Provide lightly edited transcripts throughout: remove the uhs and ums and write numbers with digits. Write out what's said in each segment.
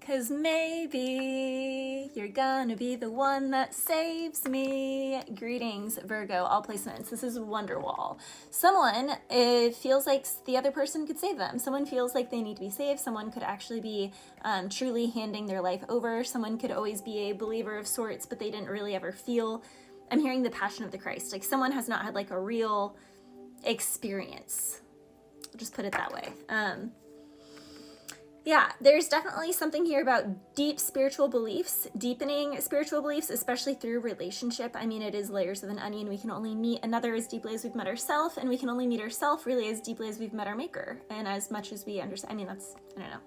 'Cause maybe you're gonna be the one that saves me. Greetings, Virgo, all placements. This is Wonderwall. Someone, it feels like the other person could save them. Someone feels like they need to be saved. Someone could actually be truly handing their life over. Someone could always be a believer of sorts, but they didn't really ever feel. I'm hearing the passion of the Christ. Like someone has not had like a real experience. I'll just put it that way. Yeah, there's definitely something here about deep spiritual beliefs, deepening spiritual beliefs, especially through relationship. I mean, it is layers of an onion. We can only meet another as deeply as we've met ourselves, and we can only meet ourselves really as deeply as we've met our maker, and as much as we understand. I mean, that's, I don't know,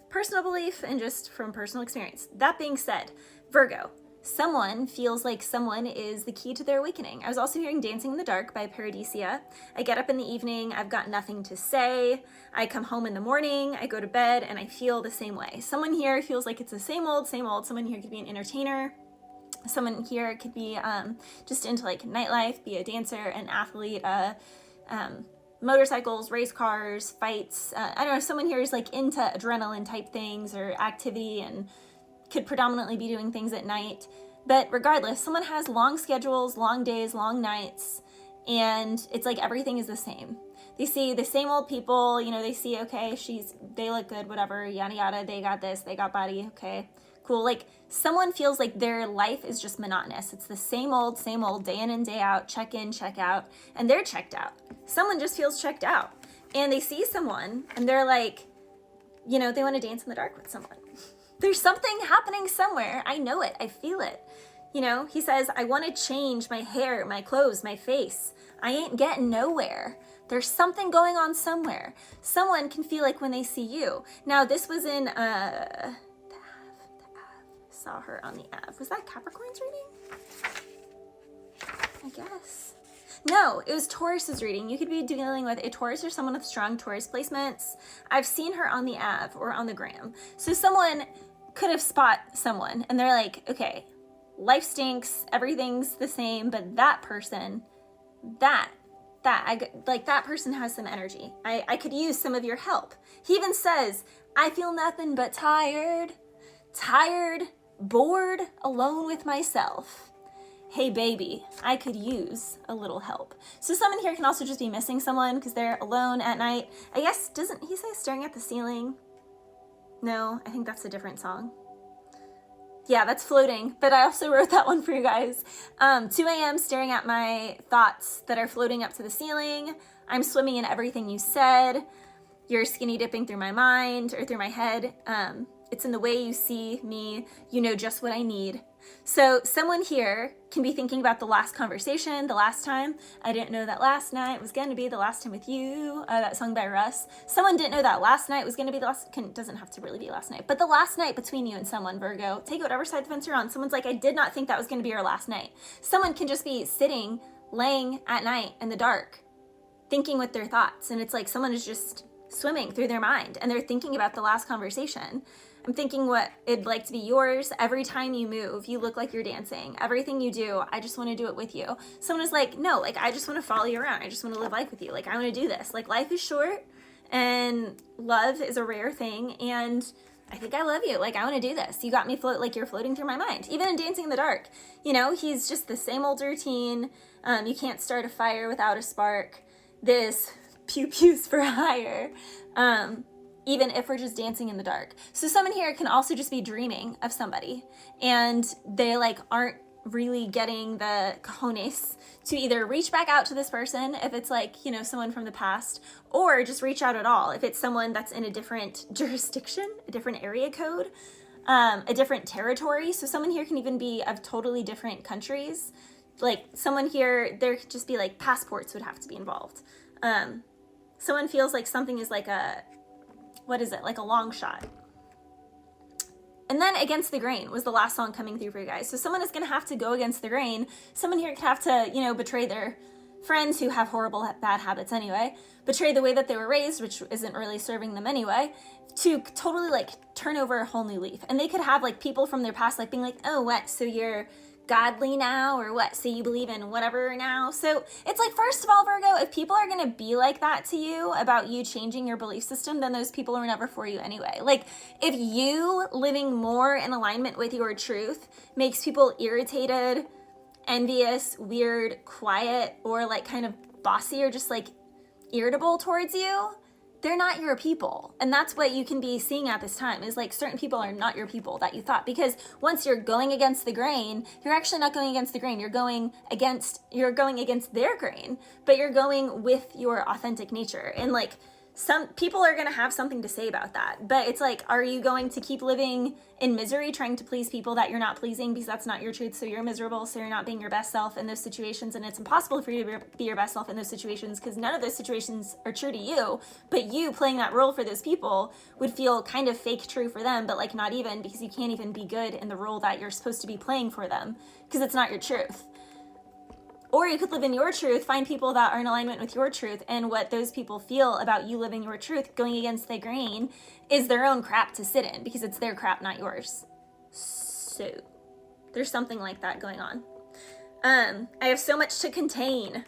personal belief and just from personal experience. That being said, Virgo, someone feels like someone is the key to their awakening. I was also hearing Dancing in the Dark by Paradisia. I get up in the evening, I've got nothing to say. I come home in the morning, I go to bed, and I feel the same way. Someone here feels like it's the same old, same old. Someone here could be an entertainer. Someone here could be just into like nightlife, be a dancer, an athlete, motorcycles, race cars, fights. I don't know, someone here is like into adrenaline type things or activity and could predominantly be doing things at night. But regardless, someone has long schedules, long days, long nights, and it's like everything is the same. They see the same old people, you know, they see, okay, they look good, whatever, yada yada, they got this, they got body, okay, cool. Like someone feels like their life is just monotonous. It's the same old, day in and day out, check in, check out, and they're checked out. Someone just feels checked out. And they see someone and they're like, you know, they want to dance in the dark with someone. There's something happening somewhere. I know it. I feel it. You know, he says, I want to change my hair, my clothes, my face. I ain't getting nowhere. There's something going on somewhere. Someone can feel like when they see you. Now, this was in, the Av. Saw her on the Av. Was that Capricorn's reading? I guess. No, it was Taurus's reading. You could be dealing with a Taurus or someone with strong Taurus placements. I've seen her on the Av or on the gram. So someone could have spot someone and they're like, okay, life stinks, everything's the same, but that person, that person has some energy. I could use some of your help. He even says, I feel nothing but tired, bored, alone with myself. Hey baby, I could use a little help. So someone here can also just be missing someone because they're alone at night. I guess, doesn't he say staring at the ceiling? No, I think that's a different song. Yeah, that's floating, but I also wrote that one for you guys. 2 a.m. staring at my thoughts that are floating up to the ceiling. I'm swimming in everything you said. You're skinny dipping through my mind or through my head. It's in the way you see me. You know just what I need. So someone here can be thinking about the last conversation, the last time. I didn't know that last night was going to be the last time with you. That song by Russ. Someone didn't know that last night was going to be the last, doesn't have to really be last night, but the last night between you and someone, Virgo. Take it whatever side of the fence you're on. Someone's like, I did not think that was going to be our last night. Someone can just be sitting, laying at night in the dark, thinking with their thoughts. And it's like someone is just swimming through their mind and they're thinking about the last conversation. I'm thinking what it'd like to be yours. Every time you move, you look like you're dancing. Everything you do, I just want to do it with you. Someone is like, no, like, I just want to follow you around. I just want to live life with you. Like, I want to do this. Like, life is short and love is a rare thing. And I think I love you. Like, I want to do this. You got me like you're floating through my mind. Even in Dancing in the Dark, you know, he's just the same old routine. You can't start a fire without a spark. This pew-pews for hire. Even if we're just dancing in the dark. So someone here can also just be dreaming of somebody and they like aren't really getting the cojones to either reach back out to this person if it's like, you know, someone from the past, or just reach out at all if it's someone that's in a different jurisdiction, a different area code, a different territory. So someone here can even be of totally different countries. Like someone here, there could just be like passports would have to be involved. Someone feels like something is like like a long shot. And then Against the Grain was the last song coming through for you guys. So someone is going to have to go against the grain. Someone here could have to, you know, betray their friends who have horrible, bad habits anyway, betray the way that they were raised, which isn't really serving them anyway, to totally like turn over a whole new leaf. And they could have like people from their past like being like, oh, what? So you're godly now or what? So you believe in whatever now? So it's like, first of all, Virgo, if people are going to be like that to you about you changing your belief system, then those people are never for you anyway. Like, if you living more in alignment with your truth makes people irritated, envious, weird, quiet, or like kind of bossy or just like irritable towards you, they're not your people. And that's what you can be seeing at this time, is like certain people are not your people that you thought, because once you're going against the grain, you're actually not going against the grain. You're going against their grain, but you're going with your authentic nature. And like, some people are going to have something to say about that, but it's like, are you going to keep living in misery trying to please people that you're not pleasing because that's not your truth? So you're miserable, so you're not being your best self in those situations, and it's impossible for you to be your best self in those situations because none of those situations are true to you, but you playing that role for those people would feel kind of fake true for them, but like not even, because you can't even be good in the role that you're supposed to be playing for them because it's not your truth. Or you could live in your truth, find people that are in alignment with your truth, and what those people feel about you living your truth, going against the grain, is their own crap to sit in, because it's their crap, not yours. So there's something like that going on. I have so much to contain.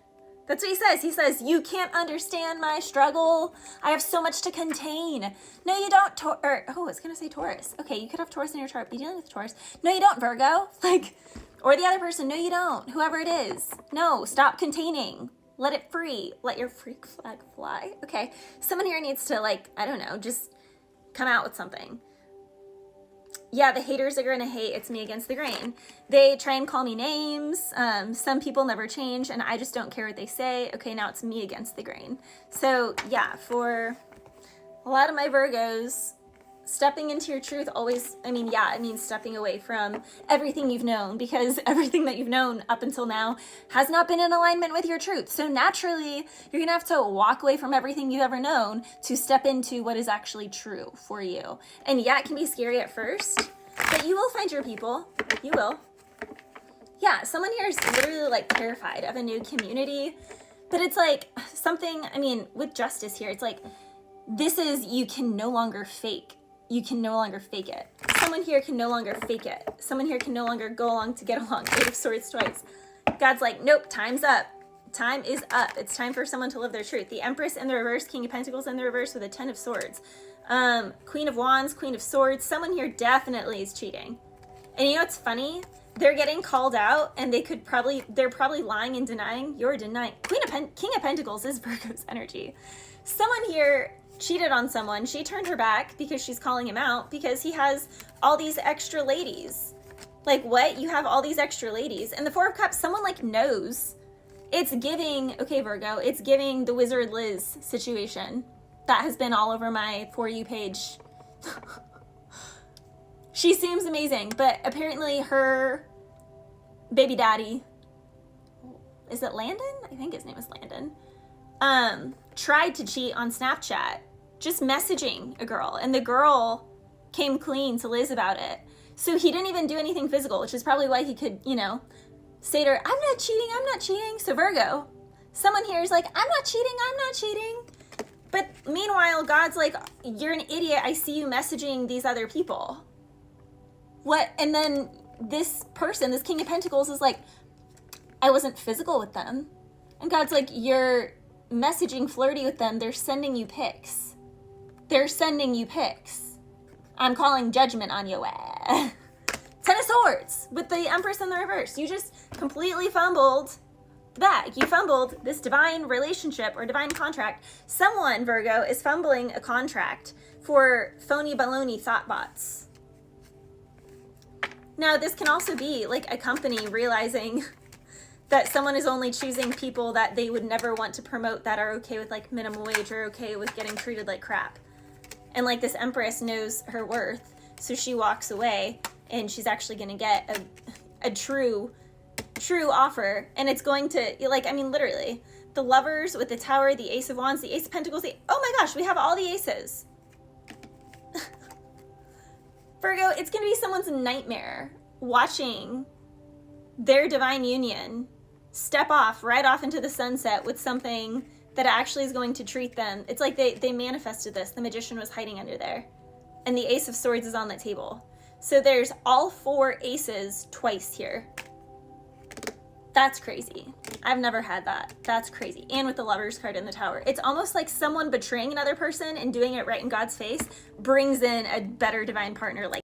That's what he says. He says, you can't understand my struggle. I have so much to contain. No, you don't. I was going to say Taurus. Okay, you could have Taurus in your chart. Be dealing with Taurus. No, you don't, Virgo. Like, or the other person. No, you don't. Whoever it is. No, stop containing. Let it free. Let your freak flag fly. Okay, someone here needs to, like, I don't know, just come out with something. Yeah, the haters are going to hate. It's me against the grain. They try and call me names. Some people never change, and I just don't care what they say. Okay, now it's me against the grain. So yeah, for a lot of my Virgos, stepping into your truth always, it means stepping away from everything you've known, because everything that you've known up until now has not been in alignment with your truth. So naturally, you're going to have to walk away from everything you've ever known to step into what is actually true for you. And yeah, it can be scary at first, but you will find your people. You will. Yeah, someone here is literally like terrified of a new community, but it's like something, with justice here, it's like, you can no longer fake. You can no longer fake it. Someone here can no longer fake it. Someone here can no longer go along to get along. 8 of Swords twice. God's like, nope, time's up. Time is up. It's time for someone to live their truth. The Empress in the reverse, King of Pentacles in the reverse with a 10 of Swords. Queen of Wands, Queen of Swords. Someone here definitely is cheating. And you know what's funny? They're getting called out, and they're probably lying and denying. You're denying. King of Pentacles is Virgo's energy. Someone here cheated on someone. She turned her back because she's calling him out because he has all these extra ladies. Like, what? You have all these extra ladies. And the Four of Cups, someone like knows. It's giving, okay, Virgo, it's giving the Wizard Liz situation that has been all over my For You page. She seems amazing, but apparently her baby daddy, is it Landon? I think his name is Landon. Tried to cheat on Snapchat, just messaging a girl, and the girl came clean to Liz about it. So he didn't even do anything physical, which is probably why he could, say to her, I'm not cheating. So Virgo, someone here is like, I'm not cheating. But meanwhile, God's like, you're an idiot. I see you messaging these other people. What? And then this person, this King of Pentacles, is like, I wasn't physical with them. And God's like, you're messaging flirty with them. They're sending you pics. I'm calling judgment on you. 10 of Swords with the Empress in the reverse. You just completely fumbled the bag. You fumbled this divine relationship or divine contract. Someone, Virgo, is fumbling a contract for phony baloney thought bots. Now, this can also be like a company realizing that someone is only choosing people that they would never want to promote, that are okay with like minimum wage or okay with getting treated like crap. And like this Empress knows her worth, so she walks away, and she's actually going to get a true offer. And it's going to, literally, the Lovers with the Tower, the Ace of Wands, the Ace of Pentacles, oh my gosh, we have all the aces. Virgo, it's going to be someone's nightmare watching their divine union step right off into the sunset with something that actually is going to treat them. It's like they manifested this. The Magician was hiding under there. And the Ace of Swords is on the table. So there's all 4 aces twice here. That's crazy. I've never had that. That's crazy. And with the Lovers card in the Tower. It's almost like someone betraying another person and doing it right in God's face brings in a better divine partner like